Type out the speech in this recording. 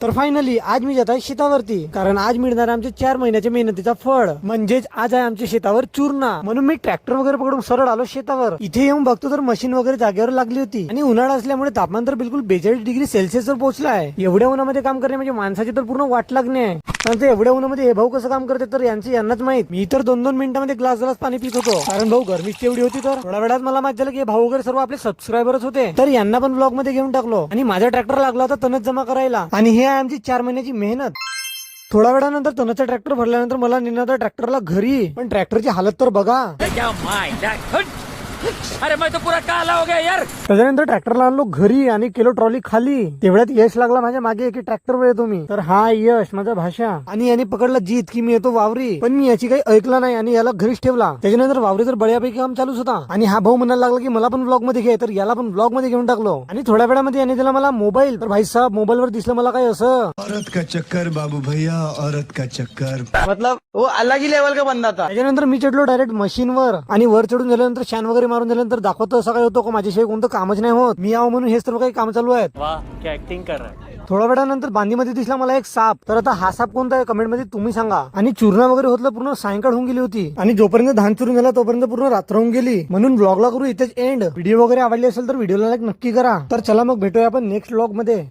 तर फायनली आज मी जात आहे शेतावरती, कारण आज मिळणार आहे आमच्या 4 महिन्याच्या मेहनतीचा फळ. म्हणजेच आज आहे आमच्या शेतावर चूर्णा. म्हणून मी ट्रॅक्टर वगैरे पकडून सरळ आलो शेतावर. इथे येऊन बघतो तर मशीन वगैरे जागेवर लागली होती आणि उन्हाळा असल्यामुळे तापमान तर बिलकुल 42 डिग्री सेल्सिअस वर पोहोचला आहे. एवढ्या उन्हामध्ये काम करणे म्हणजे माणसाची तर पूर्ण वाट लागणे आहे. पण ते एवढ्या उन्हामध्ये हे भाऊ कसं काम करते तर यांनाच माहित. मी तर 2-2 मिनिटांमध्ये ग्लास पाणी पित होतो, कारण भाऊ गरमीच तेवढी होती. तर थोड्या वेळात मला माहित झालं की भाऊ वगैरे सर्व आपले सबस्क्रायबरच होते, तर यांना पण ब्लॉग मध्ये घेऊन टाकलो आणि माझा ट्रॅक्टर लागला होता तणच जमा करायला. आणि हे आहे आमची 4 महिन्याची मेहनत. थोड्या वेळानंतर तणाचा ट्रॅक्टर भरल्यानंतर मला नेणार होता ट्रॅक्टरला घरी, पण ट्रॅक्टरची हालत तर बघा. अरे मैं तो पूरा काला हो गया यार. त्याच्यानंतर ट्रॅक्टरला आणलो घरी आणि केलो ट्रॉली खाली. तेवढ्यात यश लागला माझ्या मागे की ट्रॅक्टरवर येतो मी. तर हा यश माझा भाषा आणि याने पकडला जीत की मी येतो वावरी. पण मी याची काही ऐकला नाही आणि याला घरीच ठेवला. त्याच्यानंतर वावरी तर बळ्यापैकी काम चालूच होता आणि हा भाऊ म्हणायला लागला की मला पण ब्लॉग मध्ये घे, तर याला पण ब्लॉग मध्ये घेऊन टाकलो. आणि थोड्या वेळामध्ये याने दिला मला मोबाईल. तर भाई साहेब मोबाईल वर दिसलं मला काय असं, औरत का चक्कर बाबू भैया, औरत का चक्कर. मतलब वो अलग ही लेवल का बंदा था. त्याच्यानंतर मी चढलो डायरेक्ट मशीनवर आणि वर चढून झाल्यानंतर शान वगैरे मारून झाल्यानंतर दाखवतो असं काय होतो का माझ्याशिवाय कोणतं कामच नाही होत. मी यावं म्हणून हेच सर्व काही काम चालू आहेत. वाह क्या एक्टिंग कर रहा है. थोड्या वेळानंतर बांधीमध्ये दिसला मला एक साप. तर आता हा साप कोणता आहे कमेंट मध्ये तुम्ही सांगा. आणि चूर्ण वगैरे होतलं पूर्ण सायंकाळ होऊन गेली होती आणि जोपर्यंत धान चुरून झाला तोपर्यंत पूर्ण रात्र होऊन गेली. म्हणून ब्लॉगला करू इथेच एंड. व्हिडिओ वगैरे आवडली असेल तर व्हिडिओला लाईक नक्की करा. तर चला मग भेटूया आपण नेक्स्ट ब्लॉग मध्ये.